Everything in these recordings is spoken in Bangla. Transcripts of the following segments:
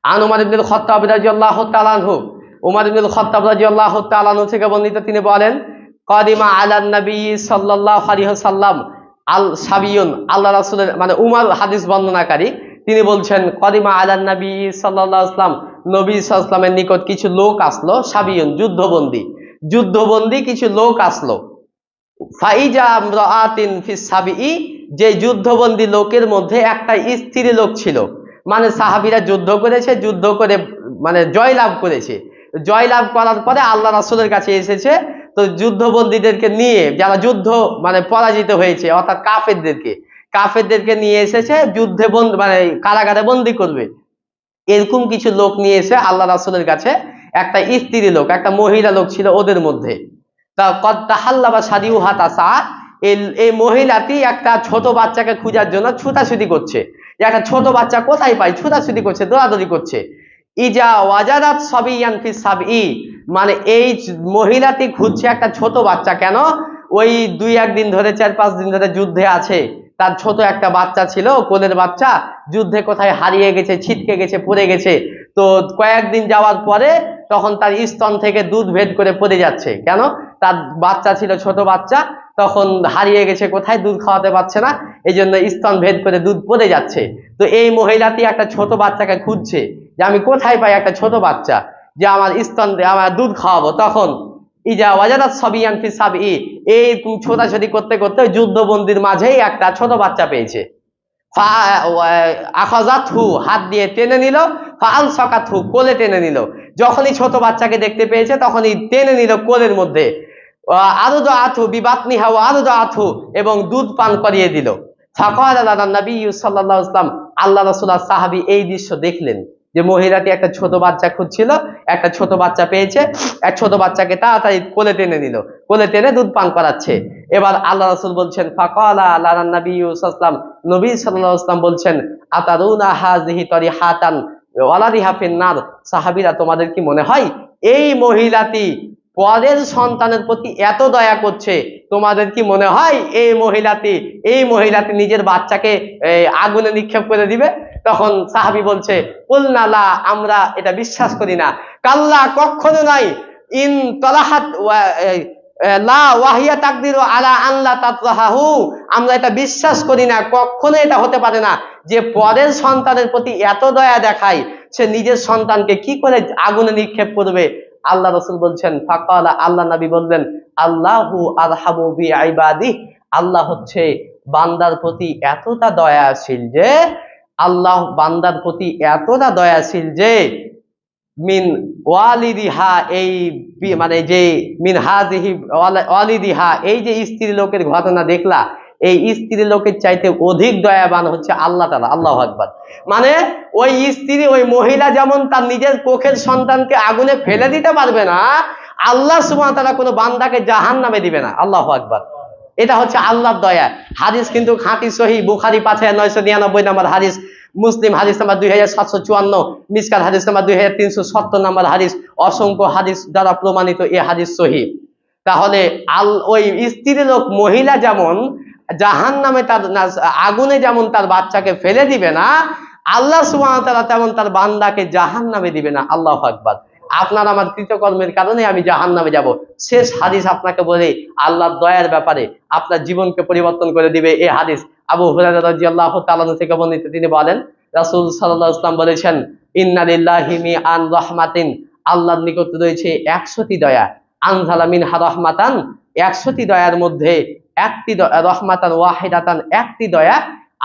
আন উমর ইবনুল খাত্তাব রাদিয়াল্লাহু তাআলা আনহু, উমর ইবনুল খাত্তাব রাদিয়াল্লাহু তাআলা আনহু থেকে বর্ণিত, তিনি বলেন, কাদিমা আলান নবী সাল্লাল্লাহু আলাইহি ওয়াসাল্লাম আল সাবিয়ুন, আল্লাহ রাসূলের মানে উমর হাদিস বর্ণনাকারী, তিনি বলছেন, কাদিমা আলান নবী সাল্লাল্লাহু আলাইহি ওয়াসাল্লাম, নবী সাল্লাল্লাহু আলাইহি ওয়াসাল্লামের নিকট কিছু লোক আসলো, সাবিয়ুন যুদ্ধবন্দী কিছু লোক আসলো। ফাইজা আমরাআতিন ফিস সাবিই, যে যুদ্ধবন্দী লোকের মধ্যে একটা স্ত্রী লোক ছিল। মানে সাহাবীরা যুদ্ধ করেছে, যুদ্ধ করে মানে জয়লাভ করেছে, জয়লাভ করার পরে আল্লাহ রাসূলের কাছে এসেছে। তো যুদ্ধবন্দীদেরকে নিয়ে, যারা যুদ্ধ মানে পরাজিত হয়েছে অর্থাৎ কাফেরদেরকে নিয়ে এসেছে যুদ্ধে মানে কারাগারে বন্দী করবে। এরকম কিছু লোক নিয়ে এসে আল্লাহ রাসূলের কাছে, একটা স্ত্রী লোক, একটা মহিলা লোক ছিল ওদের মধ্যে। তা কদ তাহাল্লাবা সাদিউহা তাসা, এই মহিলাটি একটা ছোট বাচ্চাকে খোঁজার জন্য ছুটাছুটি করছে। একটা ছোট বাচ্চা কোথায় পায়, ছুটাছুটি করছে, দৌড়াদৌড়ি করছে। ইজা ওয়াজাদাত সাবিয়ান ফিস সাবই, মানে এই মহিলাটি খুঁজছে একটা ছোট বাচ্চা। কেন? ওই 2-1 দিন ধরে, 4-5 দিন ধরে যুদ্ধে আছে, তার ছোট একটা বাচ্চা ছিল, কোলের বাচ্চা, যুদ্ধে কোথায় হারিয়ে গেছে, ছিটকে গেছে, পড়ে গেছে। তো কয়েকদিন যাওয়ার পরে তখন তার স্তন থেকে দুধ ভেদ করে পড়ে যাচ্ছে। কেন? তার বাচ্চা ছিল, ছোট বাচ্চা, তখন হারিয়ে গেছে কোথায়, দুধ খাওয়াতে পারছে না, এই জন্য স্তন ভেদ করে দুধ পড়ে যাচ্ছে। তো এই মহিলাটি একটা ছোট বাচ্চাকে খুঁজছে, যে আমি কোথায় পাই একটা ছোট বাচ্চা, যে আমার স্তন, আমার দুধ খাওয়াবো। তখন ইজা ওয়াজাদাত সাবিয়ান ফি সাবই, এই ছোটাছুটি করতে করতে যুদ্ধবন্দির মাঝেই একটা ছোট বাচ্চা পেয়েছে। আখাযাতহু, হাত দিয়ে টেনে নিল, ফাআলসাকাতহু, কোলে টেনে নিল। যখনই ছোট বাচ্চাকে দেখতে পেয়েছে তখনই টেনে নিল কোলের মধ্যে। আরদাআতহু বিবাতনিহা ওয়া আরদাআতহু, এবং দুধ পান করিয়ে দিল। ফাকালা লানা নবী সাল্লাল্লাহু আলাইহি ওয়াসাল্লাম, আল্লাহ রাসূল আর সাহাবী এই দৃশ্য দেখলেন, যে মহিলাটি একটা ছোট বাচ্চা খুঁজছিল, একটা ছোট বাচ্চা পেয়েছে, এক ছোট বাচ্চাকে তাড়াতাড়ি কোলে টেনে নিল, কোলে টেনে দুধ পান করাচ্ছে। এবার আল্লাহ রাসূল বলছেন, ফাকালা লানা নবী সাল্লাল্লাহু আলাইহি ওয়াসাল্লাম, নবী সাল্লাল্লাহু আলাইহি ওয়াসাল্লাম বলছেন, আতারুনা হাযিহি তরিহাতান ওয়ালাদিহা ফিন্নার, সাহাবীরা তোমাদের কি মনে হয় এই মহিলাটি পরের সন্তানের প্রতি এত দয়া করছে? তোমাদের কি মনে হয় এই মহিলাটি নিজের বাচ্চাকে আগুনে নিক্ষেপ করে দিবে? তখন সাহাবী বলছে, কুলনা লা, আমরা এটা বিশ্বাস করি না। কাল্লা, কখনো নাই। ইন তালাহাত লা ওয়াহিয়া তাকদিরু আলা আন লা তাতরাহু, আমরা এটা বিশ্বাস করি না, কখনো এটা হতে পারে না যে পরের সন্তানের প্রতি এত দয়া দেখায়, সে নিজের সন্তানকে কি করে আগুনে নিক্ষেপ করবে? আল্লাহ রাসূল বলছেন, ফাকালা, আল্লাহ নবী বললেন, আল্লাহু আরহামু বিইবাদিহি, আল্লাহ হচ্ছে বান্দার প্রতি এতটা দয়াশীল যে, আল্লাহ বান্দার প্রতি এতটা দয়াশীল যে, মিন ওয়ালিদিহা, এই মানে যে মিন হাযিহি ওয়ালিদিহা, এই যে স্ত্রী লোকের ঘটনা দেখলা, এই স্ত্রী লোকের চাইতে অধিক দয়াবান হচ্ছে আল্লাহ তাআলা। আল্লাহু আকবার। মানে ওই স্ত্রী, ওই মহিলা যেমন তার নিজের কোখের সন্তানকে আগুনে ফেলে দিতে পারবে না, আল্লাহ সুবহানাহু ওয়া তাআলা কোনো বান্দাকে জাহান্নামে দিবে না। আল্লাহু আকবার। এটা হচ্ছে আল্লাহর দয়া। হাদিস কিন্তু খাঁটি সহিহ, বুখারী 5999 নম্বর হাদিস, মুসলিম হাদিস নাম্বার 2754, মিশকাত হাদিস নাম্বার 2370 নম্বর হাদিস, অসংখ্য হাদিস দ্বারা প্রমাণিত এই হাদিস সহিহ। তাহলে ওই স্ত্রী লোক মহিলা যেমন জাহান্নামে, তার আগুনে যেমন তার বাচ্চাকে ফেলে দিবে না, আল্লাহ সুবহানাহু ওয়া তাআলা তেমন তার বান্দাকে জাহান্নামে দিবে না। আল্লাহু আকবার। আপনার আমার কৃতকর্মের কারণে আমি জাহান্নামে যাব। শেষ হাদিস আপনাকে বলে আল্লাহর দয়ার ব্যাপারে আপনার জীবনকে পরিবর্তন করে দিবে এই হাদিস। আবু হুরায়রা রাদিয়াল্লাহু তাআলা থেকে বর্ণিত, তিনি বলেন, রাসূল সাল্লাল্লাহু আলাইহি ওয়াসাল্লাম বলেছেন, ইন্না লিল্লাহি মিআন রাহমাতিন, আল্লাহর নিকট রয়েছে 100টি দয়া। আনজালা মিনহা রাহমাতান, 100টি দয়ার মধ্যে একটি রহমাতান ওয়াহিদাতান, একটি দয়া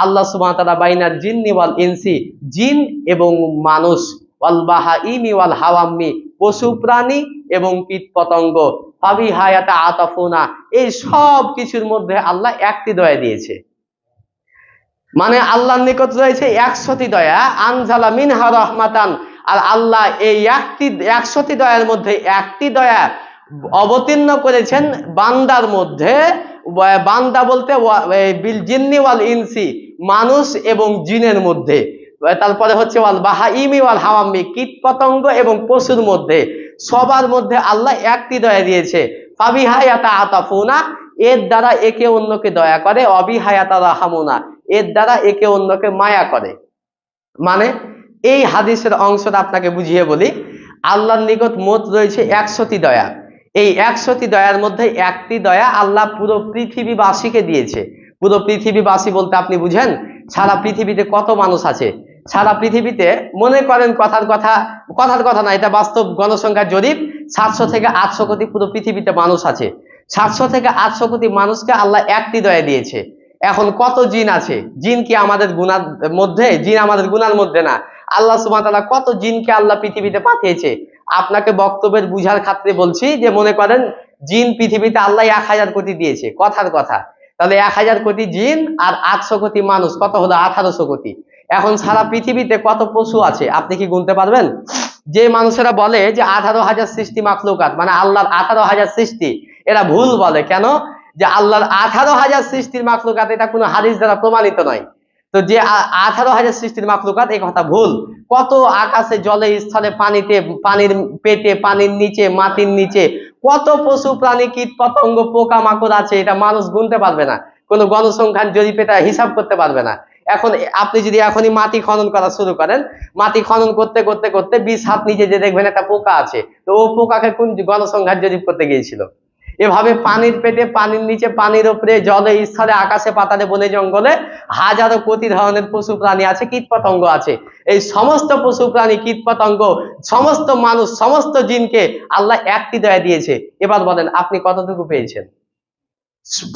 আল্লাহ সুবহানাহু ওয়া তাআলা বাইনাল জিন্নি ওয়াল ইনসি, জিন এবং মানুষ, ওয়াল বাহাইমি ওয়াল হাওয়ামি, পশু প্রাণী এবং কীট পতঙ্গ, ফাবিহা ইয়াতাআতাফুনা, এই সব কিছুর মধ্যে আল্লাহ একটি দয়া দিয়েছে। মানে আল্লাহর নিকট রয়েছে 100টি দয়া। আনজালা মিনহা রাহমাতান, আর আল্লাহ এই 100টি দয়ার মধ্যে একটি দয়া অবতীর্ণ করেছেন বান্দার মধ্যে। বান্দা বলতে বিল জিন্নি ওয়াল ইনসি, মানুষ এবং জিনের মধ্যে। তারপরে হচ্ছে ওয়াল বাহাইমি ওয়াল হাওয়ামি, কীট পতঙ্গ এবং পশুর মধ্যে, সবার মধ্যে আল্লাহ একটি দয়া দিয়েছে। ফাবিহা ইয়াতাআতাফুনা, এর দ্বারা একে অন্যকে দয়া করে। অবিহা ইয়াতারাহামুনা, এর দ্বারা একে অন্যকে মায়া করে। মানে এই হাদিসের অংশটা আপনাকে বুঝিয়ে বলি। আল্লাহর নিকট মোট রয়েছে 100টি দয়া। এই 100টি দয়ার মধ্যে একটি দয়া আল্লাহ পুরো পৃথিবীবাসীকে দিয়েছে। পুরো পৃথিবীবাসী বলতে আপনি বুঝেন সারা পৃথিবীতে কত মানুষ আছে? সারা পৃথিবীতে মনে করেন কথার কথা না, এটা বাস্তব গণসংখ্যার জরিপ, 700 থেকে 800 কোটি পুরো পৃথিবীতে মানুষ আছে। 700 থেকে 800 কোটি মানুষকে আল্লাহ একটি দয়া দিয়েছে। এখন কত জিন আছে? জিন কি আমাদের গুনার মধ্যে? জিন আমাদের গুনার মধ্যে না। আল্লাহ সুবহানাহু ওয়া তাআলা কত জিনকে আল্লাহ পৃথিবীতে পাঠিয়েছে। আপনাকে বক্তব্যের বুঝার খাতিরে বলছি যে মনে করেন জিন পৃথিবীতে আল্লাহ 1000 কোটি দিয়েছে, কথার কথা। তাহলে 1000 কোটি জিন আর 800 কোটি মানুষ, কত হলো? 1800 কোটি। এখন সারা পৃথিবীতে কত পশু আছে আপনি কি গুনতে পারবেন? যে মানুষেরা বলে যে 18,000 সৃষ্টি মাখলুকাত, মানে আল্লাহর 18,000 সৃষ্টি, এরা ভুল বলে। কেন? যে আল্লাহর 18,000 সৃষ্টির মাখলুকাত, এটা কোনো হাদিস দ্বারা প্রমাণিত নয়। তো যে 18,000 সৃষ্টির মাখলুকাত, এই কথা ভুল। কত আকাশে, জলে, স্থলে, পানিতে, পানির পেটে, পানির নিচে, মাটির নিচে কত পশু প্রাণী, কীট পতঙ্গ, পোকা মাকড় আছে, এটা মানুষ গুনতে পারবে না। কোনো গণসংখ্যান জরিপ এটা হিসাব করতে পারবে না। এখন আপনি যদি এখনই মাটি খনন করা শুরু করেন, মাটি খনন করতে করতে করতে 20 হাত নিচে যে দেখবেন একটা পোকা আছে, তো ও পোকাকে কোন গণসংখ্যান জরিপ করতে গিয়েছিল? এভাবে পানির পেটে, পানির নিচে, পানির উপরে, জলে, স্থলে, আকাশে, পাতালে, বনে জঙ্গলে হাজারো কোটি ধরনের পশু প্রাণী আছে, কীট পতঙ্গ আছে। এই সমস্ত পশু প্রাণী, কীট পতঙ্গ, সমস্ত মানুষ, সমস্ত জিনকে আল্লাহ একটি দয়া দিয়েছে। এবার বলেন আপনি কতটুকু পেয়েছেন?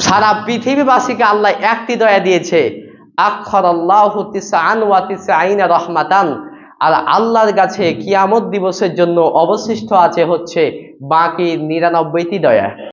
সারা পৃথিবীবাসীকে আল্লাহ একটি দয়া দিয়েছে। আখারাল্লাহু তিসআন ওয়া তিসআইনা রাহমাতান। আর আল্লাহর কাছে কিয়ামত দিবসের জন্য অবশিষ্ট আছে হচ্ছে বাকি 99টি দয়া।